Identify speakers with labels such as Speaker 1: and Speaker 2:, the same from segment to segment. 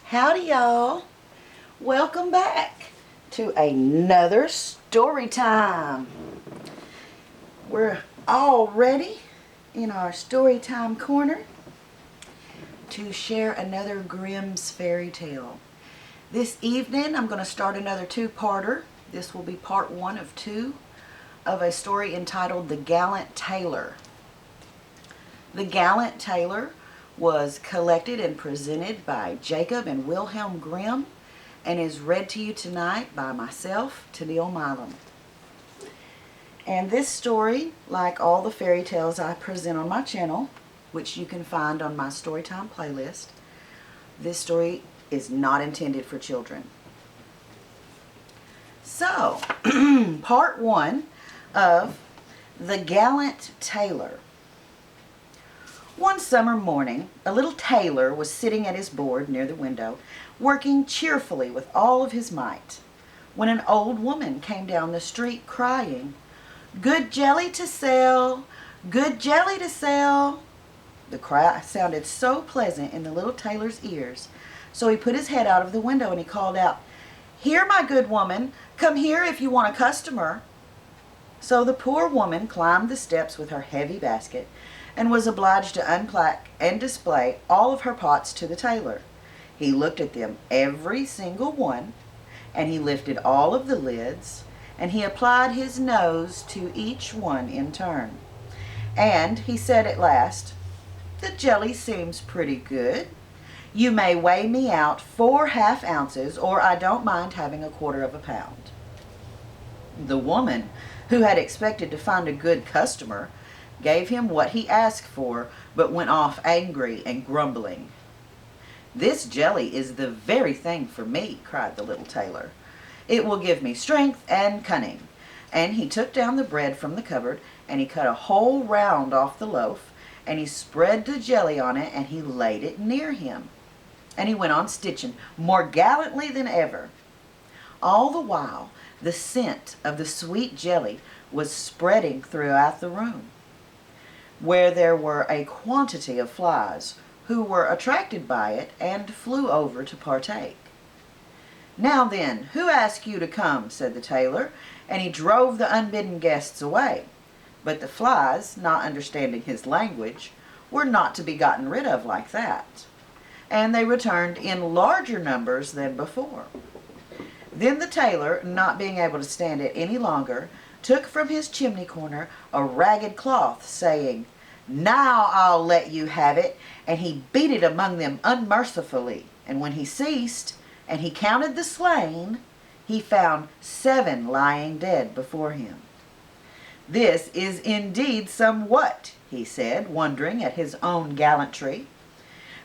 Speaker 1: Howdy y'all. Welcome back to another story time. We're all ready in our story time corner to share another Grimm's fairy tale. This evening I'm going to start another two-parter. This will be part 1 of 2 of a story entitled The Gallant Tailor. The Gallant Tailor was collected and presented by Jacob and Wilhelm Grimm and is read to you tonight by myself, Tennille Milam. And this story, like all the fairy tales I present on my channel, which you can find on my Storytime playlist, this story is not intended for children. So, part 1 of The Gallant Tailor. One summer morning, a little tailor was sitting at his board near the window, working cheerfully with all of his might, when an old woman came down the street crying, "Good jelly to sell! Good jelly to sell!" The cry sounded so pleasant in the little tailor's ears, so he put his head out of the window and he called out, "Here, my good woman, come here if you want a customer." So the poor woman climbed the steps with her heavy basket and was obliged to unpack and display all of her pots to the tailor. He looked at them, every single one, and he lifted all of the lids, and he applied his nose to each one in turn. And he said at last, "The jelly seems pretty good. You may weigh me out 4 half ounces, or I don't mind having 1/4 of a pound." The woman, who had expected to find a good customer, gave him what he asked for, but went off angry and grumbling. "This jelly is the very thing for me," cried the little tailor. "It will give me strength and cunning." And he took down the bread from the cupboard, and he cut a whole round off the loaf, and he spread the jelly on it, and he laid it near him. And he went on stitching more gallantly than ever. All the while, the scent of the sweet jelly was spreading throughout the room, where there were a quantity of flies, who were attracted by it and flew over to partake. "Now then, who asked you to come?" said the tailor, and he drove the unbidden guests away. But the flies, not understanding his language, were not to be gotten rid of like that, and they returned in larger numbers than before. Then the tailor, not being able to stand it any longer, took from his chimney corner a ragged cloth, saying, "Now I'll let you have it," and he beat it among them unmercifully. And when he ceased, and he counted the slain, he found 7 lying dead before him. "This is indeed somewhat," he said, wondering at his own gallantry.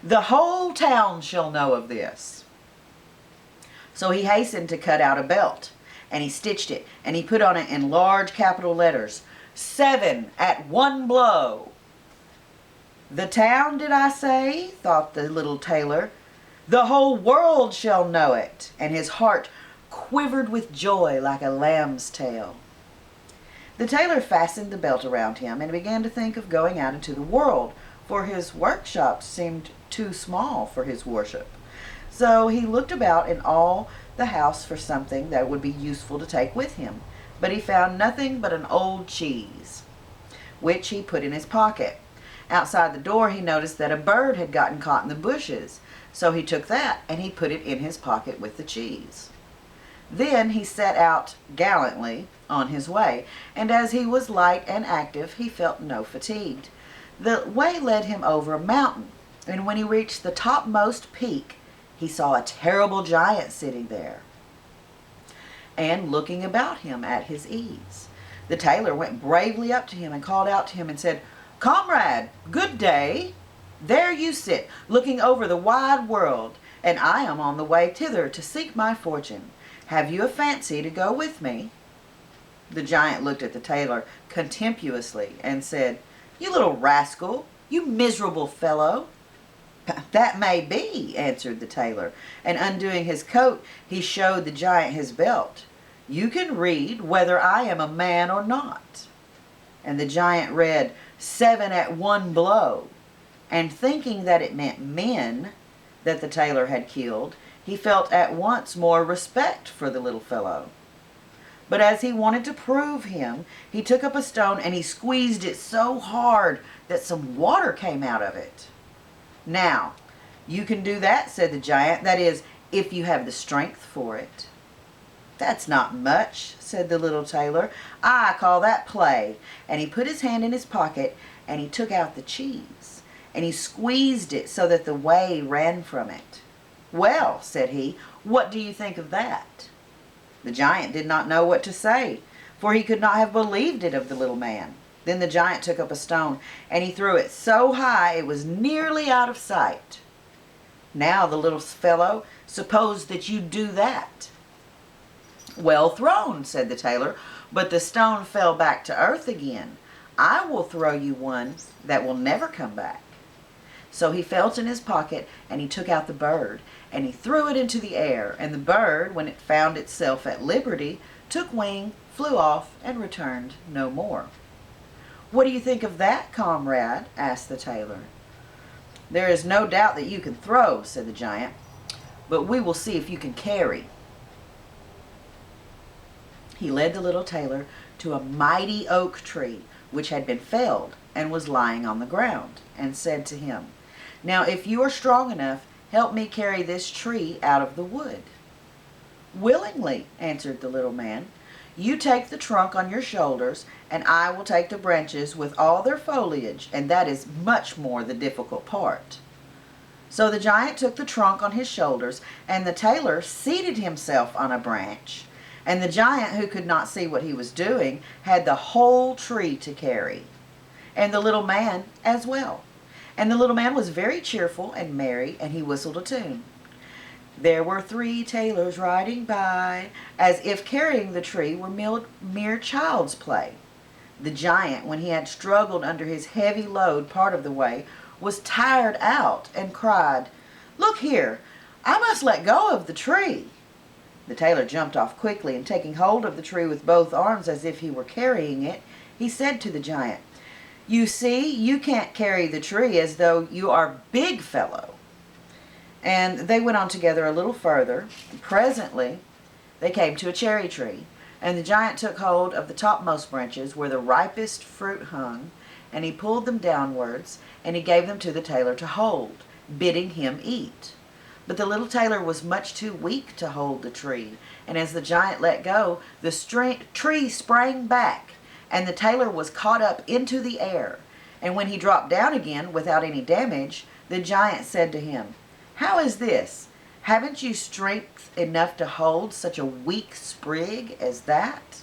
Speaker 1: "The whole town shall know of this." So he hastened to cut out a belt, and he stitched it, and he put on it in large capital letters, "7 at one blow." "The town, did I say?" thought the little tailor. "The whole world shall know it," and his heart quivered with joy like a lamb's tail. The tailor fastened the belt around him and began to think of going out into the world, for his workshop seemed too small for his worship. So he looked about in all the house for something that would be useful to take with him, but he found nothing but an old cheese, which he put in his pocket. Outside the door he noticed that a bird had gotten caught in the bushes, so he took that and he put it in his pocket with the cheese. Then he set out gallantly on his way, and as he was light and active he felt no fatigue. The way led him over a mountain, and when he reached the topmost peak he saw a terrible giant sitting there and looking about him at his ease. The tailor went bravely up to him and called out to him and said, "Comrade, good day. There you sit, looking over the wide world, and I am on the way thither to seek my fortune. Have you a fancy to go with me?" The giant looked at the tailor contemptuously and said, "You little rascal, you miserable fellow." "That may be," answered the tailor, and undoing his coat he showed the giant his belt. "You can read whether I am a man or not." And the giant read, "7 at one blow," and thinking that it meant men, that the tailor had killed, he felt at once more respect for the little fellow. But as he wanted to prove him, he took up a stone and he squeezed it so hard that some water came out of it. "Now, you can do that," said the giant, "that is, if you have the strength for it." "That's not much," said the little tailor. "I call that play." And he put his hand in his pocket and he took out the cheese and he squeezed it so that the whey ran from it. "Well," said he, "what do you think of that?" The giant did not know what to say, for he could not have believed it of the little man. Then the giant took up a stone and he threw it so high it was nearly out of sight. "Now, the little fellow, suppose that you do that." "Well thrown," said the tailor, "but the stone fell back to earth again. I will throw you one that will never come back." So he felt in his pocket and he took out the bird and he threw it into the air, and the bird, when it found itself at liberty, took wing, flew off, and returned no more. "What do you think of that, comrade?" asked the tailor. "There is no doubt that you can throw," said the giant, "but we will see if you can carry." He led the little tailor to a mighty oak tree which had been felled and was lying on the ground, and said to him, "Now, if you are strong enough, help me carry this tree out of the wood." "Willingly," answered the little man. "You take the trunk on your shoulders, and I will take the branches with all their foliage, and that is much more the difficult part." So the giant took the trunk on his shoulders, and the tailor seated himself on a branch, and the giant, who could not see what he was doing, had the whole tree to carry, and the little man as well. And the little man was very cheerful and merry, and he whistled a tune. "There were 3 tailors riding by, as if carrying the tree were mere child's play." The giant, when he had struggled under his heavy load part of the way, was tired out and cried, "Look here, I must let go of the tree." The tailor jumped off quickly, and taking hold of the tree with both arms as if he were carrying it, he said to the giant, "You see, you can't carry the tree as though you are big fellow." And they went on together a little further. Presently they came to a cherry tree, and the giant took hold of the topmost branches where the ripest fruit hung, and he pulled them downwards, and he gave them to the tailor to hold, bidding him eat. But the little tailor was much too weak to hold the tree, and as the giant let go, the tree sprang back, and the tailor was caught up into the air. And when he dropped down again without any damage, the giant said to him, "How is this? Haven't you strength enough to hold such a weak sprig as that?"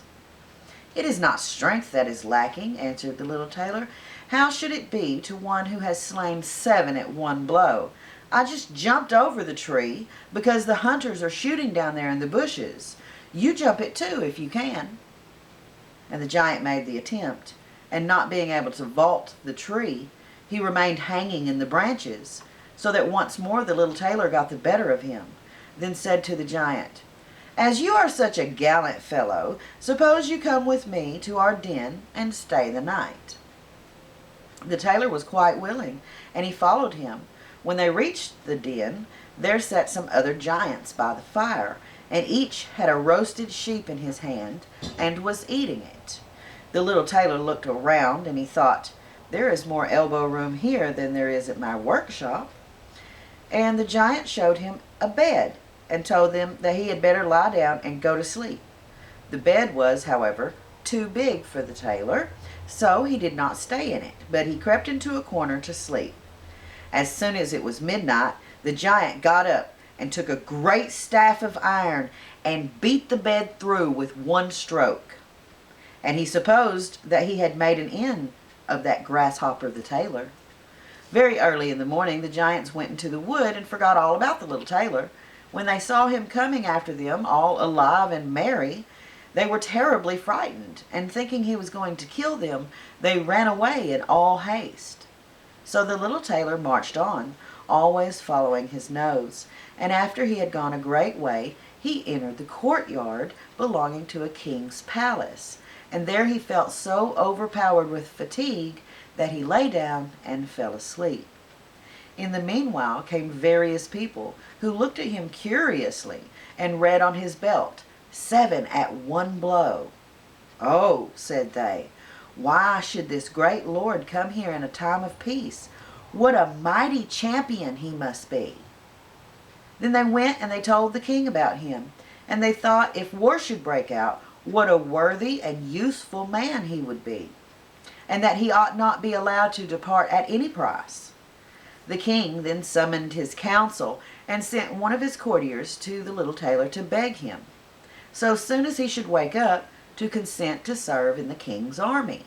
Speaker 1: "It is not strength that is lacking," answered the little tailor. "How should it be to one who has slain 7 at one blow? I just jumped over the tree because the hunters are shooting down there in the bushes. You jump it too if you can." And the giant made the attempt, and not being able to vault the tree, he remained hanging in the branches, so that once more the little tailor got the better of him, then said to the giant, "As you are such a gallant fellow, suppose you come with me to our den and stay the night." The tailor was quite willing, and he followed him. When they reached the den, there sat some other giants by the fire, and each had a roasted sheep in his hand and was eating it. The little tailor looked around, and he thought, "There is more elbow room here than there is at my workshop." And the giant showed him a bed and told them that he had better lie down and go to sleep. The bed was, however, too big for the tailor, so he did not stay in it, but he crept into a corner to sleep. As soon as it was midnight, the giant got up and took a great staff of iron and beat the bed through with one stroke. And he supposed that he had made an end of that grasshopper the tailor. Very early in the morning the giants went into the wood and forgot all about the little tailor. When they saw him coming after them, all alive and merry, they were terribly frightened, and thinking he was going to kill them, they ran away in all haste. So the little tailor marched on, always following his nose, and after he had gone a great way, he entered the courtyard belonging to a king's palace, and there he felt so overpowered with fatigue that he lay down and fell asleep. In the meanwhile came various people who looked at him curiously and read on his belt, 7 at one blow. "Oh," said they, "why should this great lord come here in a time of peace? What a mighty champion he must be." Then they went and they told the king about him, and they thought if war should break out, what a worthy and useful man he would be, and that he ought not be allowed to depart at any price. The king then summoned his council and sent one of his courtiers to the little tailor to beg him, so soon as he should wake up, to consent to serve in the king's army.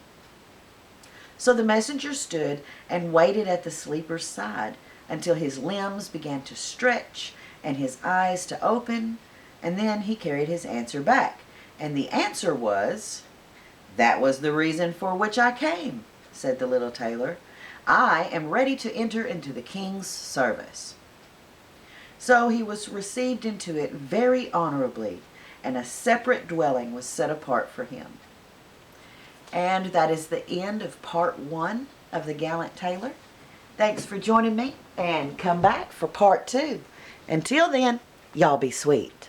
Speaker 1: So the messenger stood and waited at the sleeper's side until his limbs began to stretch and his eyes to open, and then he carried his answer back. And the answer was, "That was the reason for which I came," said the little tailor. "I am ready to enter into the king's service." So he was received into it very honorably, and a separate dwelling was set apart for him. And that is the end of part 1 of The Gallant Tailor. Thanks for joining me, and come back for part 2. Until then, y'all be sweet.